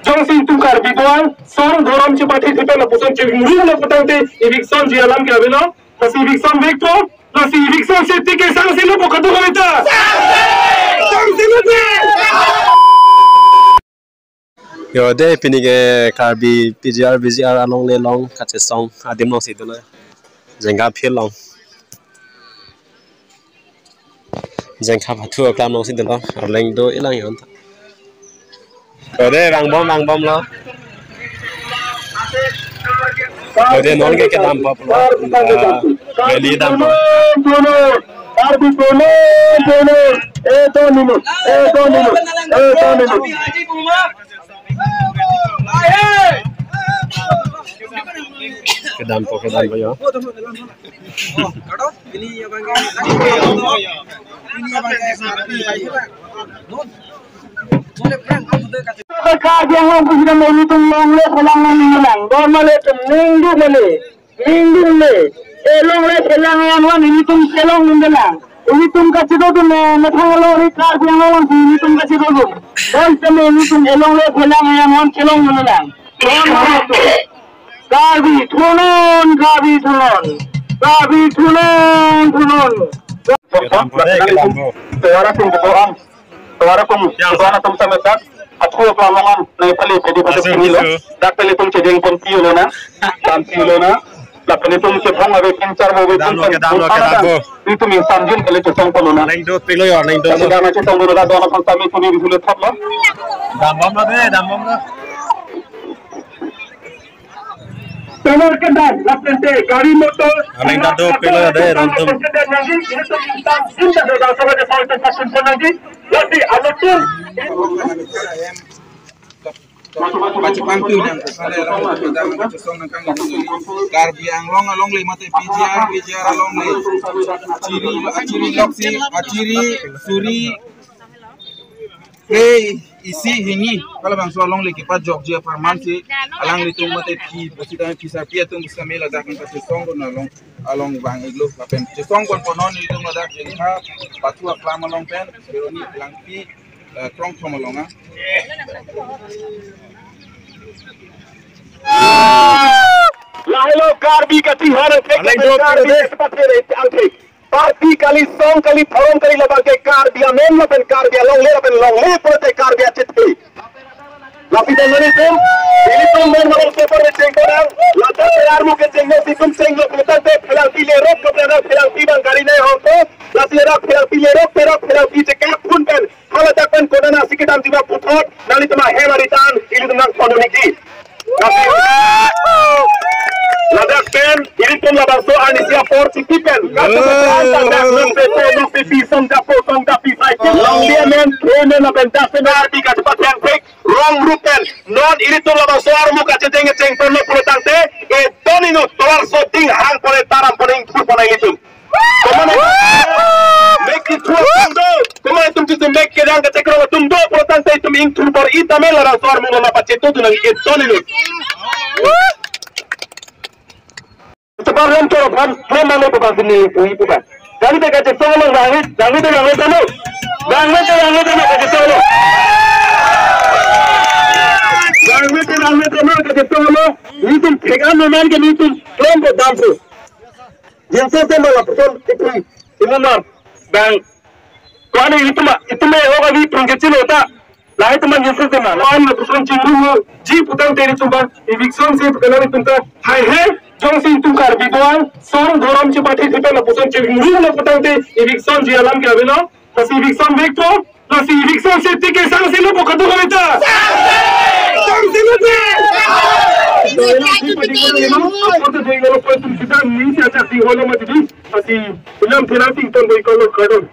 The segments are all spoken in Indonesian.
Jongsing tukar bituan, song doram cepati tipe la pusan cewing ring la putante eviction di alam ke abeno, kasi eviction vector, kasi eviction safety ke sang silo pokatu kamita. Sang silo je. Yo deh pinige karbi PGR along le long kache song adim long situ na jengka phil long jengka batu aklam long situ long arleng do ilang yon yo deh bang bom lo yo deh non ke dam pop lo beli dam pop karbi tono itu minut kedam po yo Kerja yang sudah menghitung longle selangan hilang, normal itu minggu le, longle selangan yang wan hitung selong hilang, hitung kasih tu metang lo kerja yang wan hitung kasih tu, bos temu hitung longle selangan yang wan selong hilang, kabi turun. Suara tum sametak aku pelamongan naik peli jadi pada pemilu dak peli tum cedeng pun piulona dan piulona la peli tum sepong abe kincar mobe tum itu min sanjun peli cetong polona neng do pilo yo neng do sedana cetong do da dona pun kami puni dulu thaplo dam bom lo Tenor kendan, la frente, gari motor. neng do pilo ada rontum Baca pangku dan karbi anglong along le mate PGR along le aciri loksi aciri suri isi hini kalau bang along le kipa Jogja farmansi alang le tu mate pi posita kisah pia tu bisa mela dakin pasti song along bang iglo kapen song kon ponon itu madak jengha batu aklam along pen beroni langpi krong along Lahilo karbi kati har karbi kali song kali thorom kali labang ke karbi amen lapen karbi long le pote karbi achitpi lapi dalani tum ini tum men malong paper में चेक करा लाता तैयार मुके चेंगे सिकुम चेंग लो पता फिलहाल पीले रोक कपड़ा फिलहाल पीबन गाड़ी नहीं हो तो लाती रोक फिलहाल पीले रोक फिलहाल पीछे क्या फुन पेन हाला तक पेन कोना सिकिटाम दिवा पुथोट नाली तमा है मारितान इली तुम नंग फोनो निकी Ladak pen, ini tuh labang so anisia for city pen. Kata betul, no pipi song dapi cycle. Long dia men, kene na benda senar di kat cepat yang fake. Wrong route pen. Non ini tuh labang so armu kat ceng perlu tante. Tonino tolar so ting hang pole taram pole ingkur pole itu. Komana? Make it true tundo. Komana itu make kedang kat cekro tundo pole tante itu ingkur pole itu men labang so armu ngapa cetu tuh nang tonino. Sekarang cara kan, mana bukan sini bukan. Jadi mereka cekso lo langit dulu. Langit mereka cekso lo. Langit mereka cekso lo. Itu pegang memang ke itu kelompok dampu. Yang saya malah betul itu mana bang. Kalau itu mah orang ini kecil otak. Lah itu mah yang saya malah. Orang betul cinggu ji putang teri tumbang. Eviction se kalau itu tuh hai. Jongsing tukar bituan, song doram cepati tipe la pusan cewing ring la putante eviction di alam ke abeno, kasi eviction vector, kasi eviction safety ke sang silo pokatu kamita. Sang silo je. Apa tu dia kalau pun kita ni siapa di holo mati kasi ulam therapy pun boleh kalau kadon.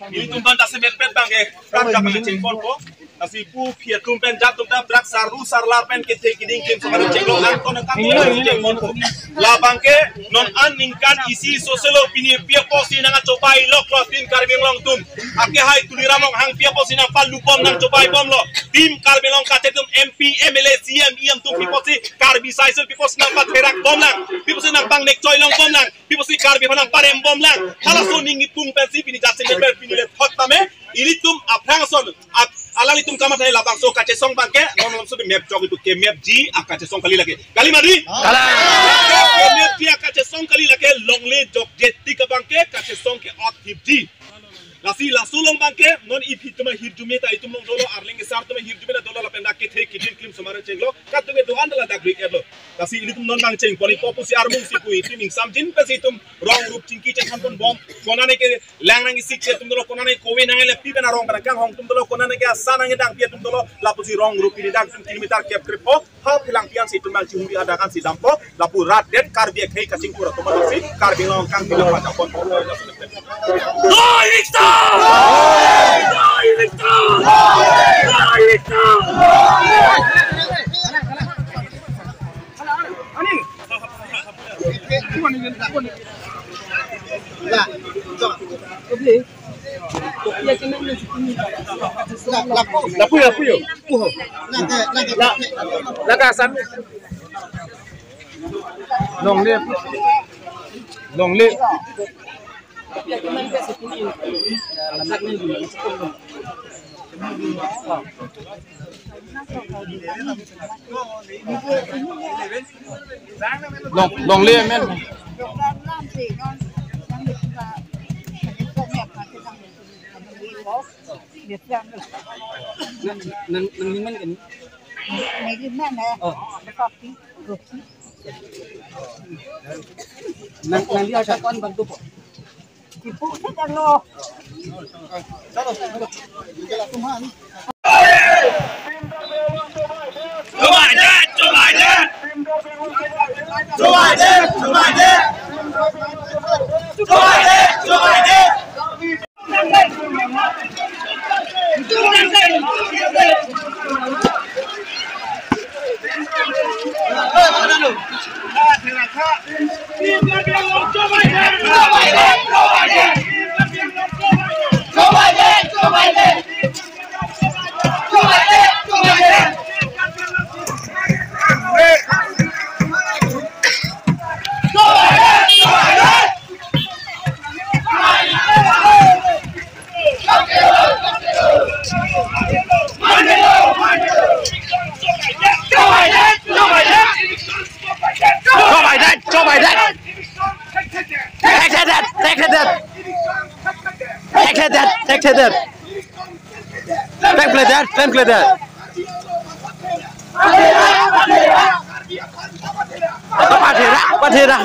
Ini tumbang tak sebet petang ke, tak kami cengkol ko. Asi pu pia tumpen jatuh dah berak saru sarlar pen kita kiding kim sekarang ceklo angkon angkon la bangke non aningkan isi sosial opini pia posi nang cobai lok lo tim karbing long tum ake hai tuliramong hang pia posi nang palu bom nang cobai bom lo tim karbing long kate tum MP MLA CM IM tum pi posi karbi saisel pi posi nang paterak bom nang pi posi nang bang nek coy long bom nang pi posi karbi nang parem bom nang hala so ningi tum pensi pini jasen ber pini le thot tame ini tum aprangson alang itum kamat hai labang so kace song bangke non so map jog itu ke map G akace song kali lagi kali mari kala map G akace song kali lagi longle jog jetti ke bangke kace song ke aktif G lasi lasulong bangke non ipi tuma hirjume ta itum long dolo arling sar tuma hirjume na dolo la penda ke the kidin klim samare chenglo katume doan dala da grik edlo lasi itum non bang cheng poli popu si armung si pui timing samjin pe itum rong rup chingki chen kon bom konane ke langnang sik che tum dolo konane kowe nang le pi bena rong bana kang hong tum dolo konane ke asana ngi dang pia tum dolo lapu si rong rup ini dang kilometer kep kripo ha pilang pian si tum bang chumbi ada kan si dampo lapu rat den karbi khei ka chingpura to ma si karbi long kang bilang pa kon long le men Nanti ada kawan bantu po. Ibu kita no. Plan clear that. Patira.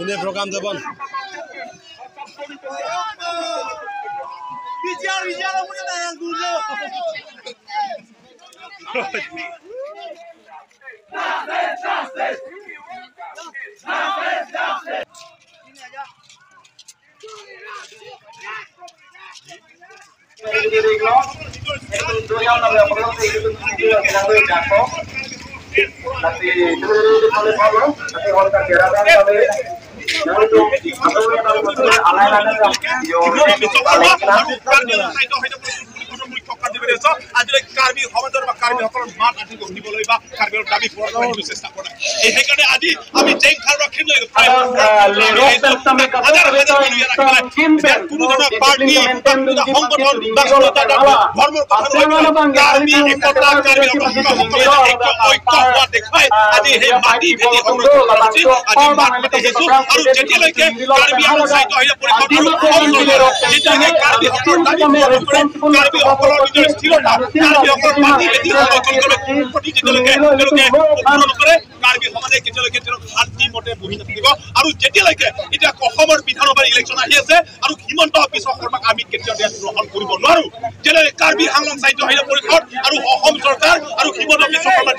Ini program depan. Bicara punya tayang dulu. Justice. Ini aja. kenangan jatuh. Nanti oleh Paulo, nanti orang kira-kira kami yang itu atau yang betul alay-alay yo আজি কাৰ্বি সমাজৰ বা কাৰ্বিসকলৰ মাত আজি গঢ়িবলৈ বা কাৰ্বিৰ দাবী পূৰণ কৰিবলৈ চেষ্টা কৰে সেইকাৰণে আজি আমি জেং খাল ৰাখিম লৈ কোনো ধৰণৰ পাৰ্টি সংগঠন বা ধৰ্মৰ কাৰ্বি একতা কাৰ্বি ঐক্য হোৱা দেখুৱাই আজি সেই মাটি ভেটি সংৰক্ষণ কৰিছিল আজি মাত মাতি আহিছো আৰু যেতিয়ালৈকে কাৰ্বি আলোচনাটো আহিলে পৰিষদ যেতিয়ালৈকে কাৰ্বিসকলৰ দাবী পূৰণ কৰে কাৰ্বিসকলৰ নিজৰ স্থিৰতা কাৰ্বিসকলৰ মাটি ভেটি সংৰক্ষণ প্ৰতি যেতিয়ালৈকে তেওঁলোকে পূৰণ কৰে কাৰ্বি সমাজে কেতিয়ালৈকে তেওঁলোক শান্তি মতে বহি নাথাকিব আৰু যেতিয়ালৈকে এতিয়া অসমৰ বিধানসভাৰ ইলেকশ্যন আহি আছে আৰু হিমন্ত বিশ্ব শৰ্মাক আমি কেতিয়াও গ্ৰহণ কৰিব নোৱাৰো যেতিয়ালৈকে কাৰ্বি আংলং সাহিত্য আহিলে পৰিষদ আৰু অসম চৰকাৰ আৰু হিমন্ত বিশ্ব শৰ্মাৰ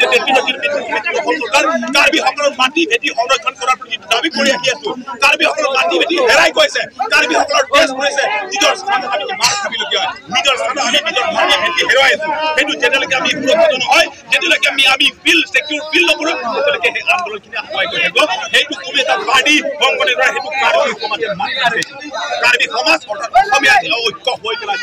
অসম চৰকাৰ কাৰ্বিসকলৰ মাটি ভেটি সংৰক্ষণ কৰাৰ প্ৰতি দাবী কৰি আহি আছো কাৰ্বিসকলৰ মাটি ভেটি হেৰাই গৈছে কাৰ্বিসকলৰ তেজ কৰিছে নিজৰ স্থান আমি মাৰ খাবলগীয়া নিজৰ স্থান আমি নিজৰ মাটি ভেটি হেৰুৱাই আছো সেইটো যেতিয়ালৈকে আমি সুৰক্ষিত নহয় যেতিয়ালৈকে আমি বিল ছেকিউৰ বিল নকৰোঁ তেতিয়ালৈকে সেই আন্দোলনখিনি আগুৱাই গৈ থাকিব সেইটো কোনো এটা পাৰ্টি সংগঠনে কৰা সেইটো কাৰ্বি সমাজে মানি আছে কাৰ্বি সমাজ অৰ্থাৎ অসমীয়া ঐক্য হৈ পেলাই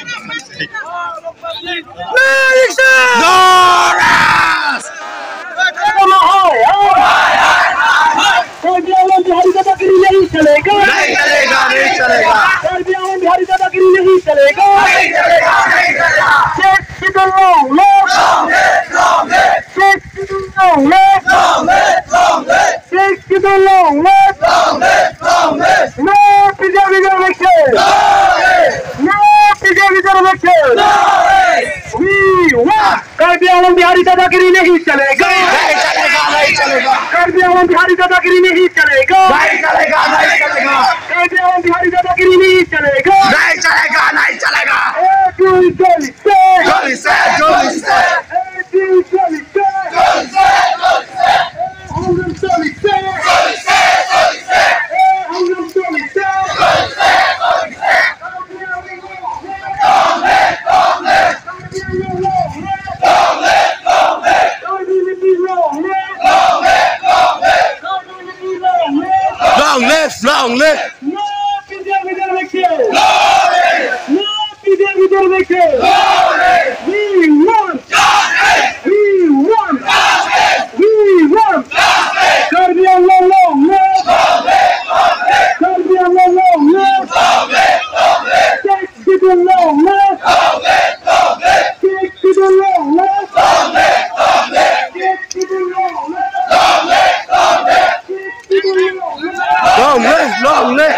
बिहारी दादागिरी नहीं चलेगा नहीं चलेगा नहीं चलेगा बिहारी दादागिरी नहीं चलेगा नहीं चलेगा नहीं चलेगा बिहारी दादागिरी नहीं चलेगा नहीं चलेगा बिहारी दादागिरी नहीं चलेगा नहीं चलेगा नहीं चलेगा बिहारी दादागिरी नहीं चलेगा नहीं चलेगा नहीं चलेगा Long live! No PDM reservation! No PDM reservation! We want! We want! We want! Caribbean long live! Caribbean long live! Take to the long live! Take to the long live! Take to the long live! Long live! Long live!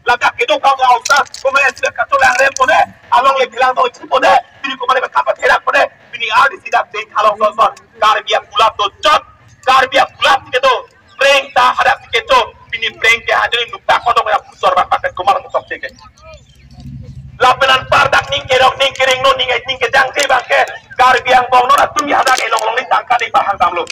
Lagak itu kau nggak usah, kemudian sudah kacau yang repone, along lagi bilang mau cepone, ini kemarin berkapat herak pone, ini ada sidak deng kalau sosok, karbiak pulap tu cot, karbiak pulap gitu, prank tak hadap gitu, ini prank dia hadir nukta kau dong yang pusor berpakai kemarin musuh cek. Lapenan pardak ningkerok ningkering no ningkejang bangke, karbiang bong no natum ya hadak elong long ni tangka di bahan tamlo.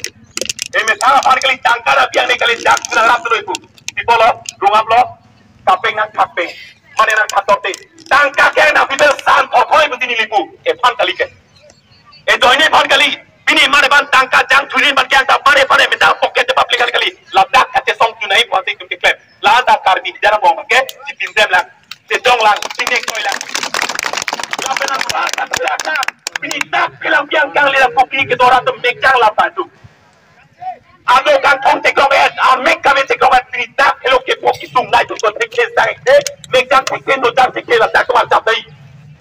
Misalnya hari kali tangka ada biang ni kali jak sudah rap tu itu, di polo, rungap lo. Kapeng nang kapeng, mana nang katote, tangka kaya nang bibel san okoi begini lipu, pan kali ke, ini pan kali, ini mana ban tangka jang turin ban kaya tak mana minta poket de public kali, ladak kate song tunai buat itu klaim, lada karbi jarang bawa pakai, si pinjam lang, si dong lang, si nek koi lang, lapan nang kata lang, ini tak kelam biang kang lihat kopi ke orang tu mekang lapan tu. Ado kantong teklomet, amek kami teklomet cerita, elok ke poki sungai tu tuan tekil sang, megang tekil tu dah tekil lah tak kemal tak day.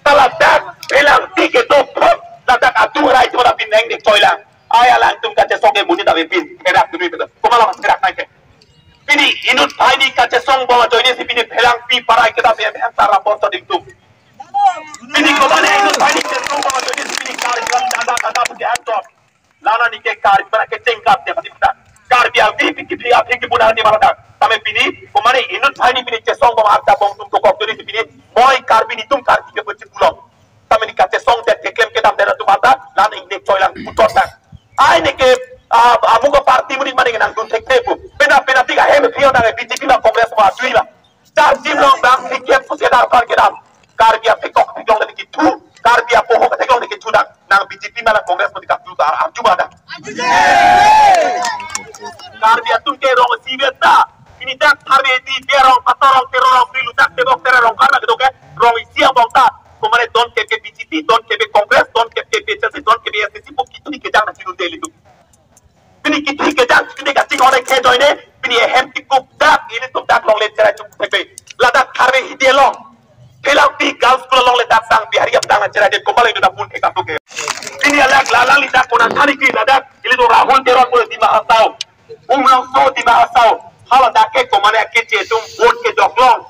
Kalau tak, elang tiket tu pun, tak atu rai tu dah pineng dek toilang. Ayah langsung kaca songe bunyi tak pin, kerak tu betul. Kumalah mas kerak naik. Ini inut ini kaca song bawa tu ini si pini pelang pi parai kita biar hantar rapor tu diktu. Ini kemana inut ini kaca song bawa tu ini si pini kari jalan ada pun hantar. Lana ni ke kar bara ke cengkap dia pasti betul. Kar biar pikir budak ni mana dah. Tapi pini, kemana inut ini pini cesong bawa harta bom tum kok tu ni pini. Boy kar bini tum kar tiga puluh pulau. Tapi ni kata song dia klaim kita dalam tu mata. Lana ini coilang putus dah. Ai ni ke amuga parti murid mana yang nanggung tek tepu. Pena tiga hem pio dah BJP lah Kongres semua cuci lah. Car tim long bang tiket sosial kan kedam karbia pekok tiklong dari kitu karbia pohon tiklong dari kitu dak nang BJP malah kongres mesti kaptu tar ajuba dak karbia tunke rong sibeta ini dak tarbe di derong patorong terorong pilu dak tebok terorong karena gitu ke rong isia bongta kemana don kebe BJP don kebe kongres don kebe PCC don kebe SCC pun kitu ni kejang nak kitu deli tu ini kitu kejang kitu ka ting orang kejoy ne ini hem tikuk dak ini tu dak long le cerai tu tepe ladak tarbe hidelong pelang pi girls school long le dak sang bihari ab dang cerai de kembali tu dak pun ekam tu ke ini alag lalang lidak kona thani ki ladak ini tu rahul teron pun di mahasau umrang so di mahasau hala dak ke kemana kece tu vote ke doklong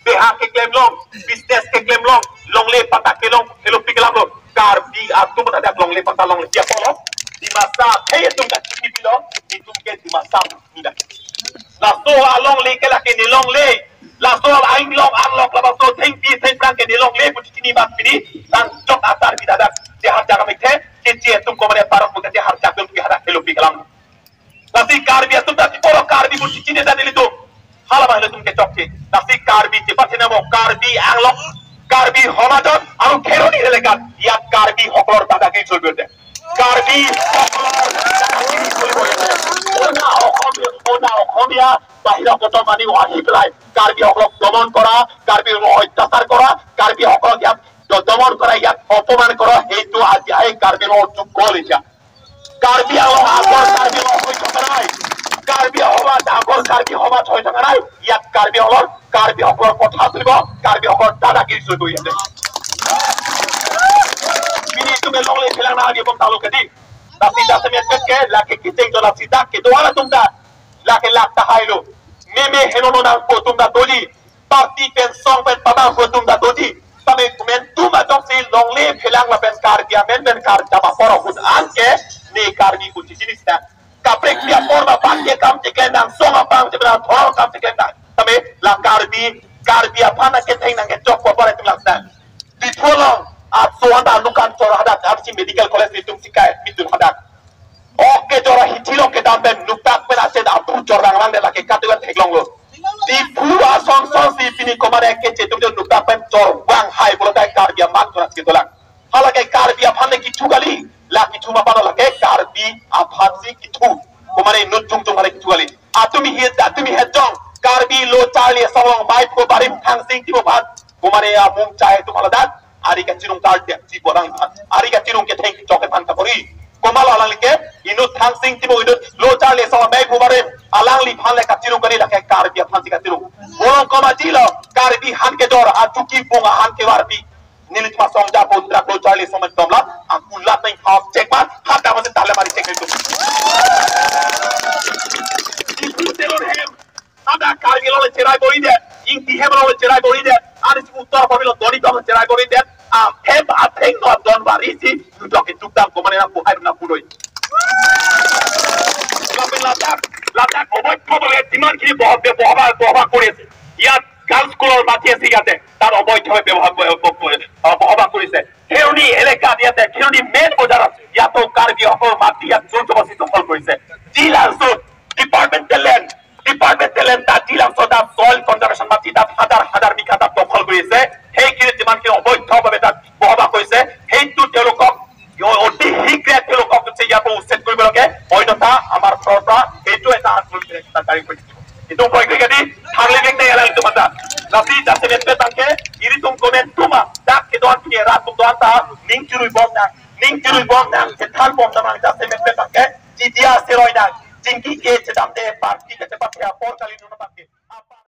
BH ke claim long business ke claim long le patak ke long elo pikelam long karbi aku pada dak long le patak long le siapa long di masa hey tu kat sini bilo itu ke di masa tidak lasto along le ke la ke ni long le lasto aing long unlock la so think pi think plan ke ni long le puti ni bak pini dan jok atar bidadak je har jaga methe ke tu ko mane parok ko ke har jaga tu hara elo pikelam lasi karbi tu tak poro karbi puti ni dan itu hala bahile tum ke chokke lasi karbi je pathena mo karbi unlock karbi homadon aru kheroni elekat ya karbi hoklor dada ke cholbe de karbi ona Asamiya বাহিৰা কত মানি আহি পেলাই কাৰ্বি সকলক দমন কৰা কাৰ্বি অত্যাচাৰ কৰা কাৰ্বি সকলক ইয়াত দমন কৰা ইয়াত অপমান কৰা সেইটো আজি এই কাৰ্বি যুগ গ'ল এতিয়া কাৰ্বি আগৰ কাৰ্বি হৈ থকা নাই কাৰ্বি আগৰ কাৰ্বি সমাজ হৈ থকা নাই ইয়াত কাৰ্বি সকলৰ কথা চলিব কাৰ্বি সকলৰ দাদাগিৰি চলিব ইয়াতে তুমি লংলে খেলা না দিব তালুকে দি tapi dah semet ke laki kiteng jola sida ke doala tumda laki lakta hailo meme henono na ko tumda doli parti pen song pen paba ko tumda doli tame men tuma dok si longle phelang la pen kar dia men kar jama poro hud anke ne kar ni ku jinis ta kaprek dia forma banke kam te ken nang songa bang te bra thor kam te ken tame la kar dia phana ke theng nang ke chok ko pare tum lakta di tholong at soanda lukan chor hadat absi medical college ni tum sikai midul hadat oke jora hitilo ke dambe nuktak pen ase da pu jorang lang de la ke katuan theglong lo di pura song si pini komare ke che tum nuktak pen jor wang hai bolo dai karbia mat toras ke tolang hala ke karbia phane ki chugali la ki chuma pano la ke karbi aphansi ki thu komare nutung tung hale ki chugali atumi he jong karbi lo charlie sawang bai ko barim thang sing ti bo bhat komare a mung chahe tumala dat ari ka chirung kal te si borang ari ka chirung ke theng choke pan ka pori komal alang like inu thang sing tibo inu lo charle so mai bumare alang li phan le ka chirung kari la ke kar bi phan si ka chirung bolong koma jilo kar bi han ke dor a chuki bunga han ke war bi nilit ma song ja bo dra lo charle so mai tomla akulla nai half check ma hata ma tale mari check itu isu telor hem ada kar bi lo cherai boi de ing ti hem lo cherai boi de ani uttar pamilo doni dom cherai boi de hem a thing no don warisi tu dok itu tam ko mane na ko hai na puloi lapen latak oboi khobole diman kini bohaba korise ইয়াত গার্লস স্কুলৰ মাটি আছে ইয়াতে তাৰ অবৈধভাৱে বহবা কৰিছে হেউনি এলেকা ইয়াতে হেউনি মেইন বজাৰত ইয়াতো কাৰ্বি সকল মাটি ইয়াত জোৰজবস্তি দখল কৰিছে জিলাংসত ডিপাৰ্টমেণ্টেল লেণ্ড তাত জিলাংসত সইল কনজাৰভেশ্যন মাটি তাত হাজাৰ বিঘা তাত দখল কৰিছে সেইখিনি যিমানখিনি অবৈধভাৱে তাত বহবা কৰিছে সেইটো তেওঁলোকক অতি শীঘ্ৰে তেওঁলোকক ইয়াৰ পৰা উচ্ছেদ কৰিব লাগে অন্যথা আমাৰ ফালৰ পৰা এইটো এটা আন্দোলন জাৰি কৰিছে itu proyek ini harus kita jalan itu mata. Tapi dah sebetulnya tangke ini tum komen tuma dah kedoan punya rat tum doan ta ning curui bom nang setan bom tamang dah sebetulnya tangke dia steroid nang jingki ke sedang parti ke cepat ya por kali nuna pakai.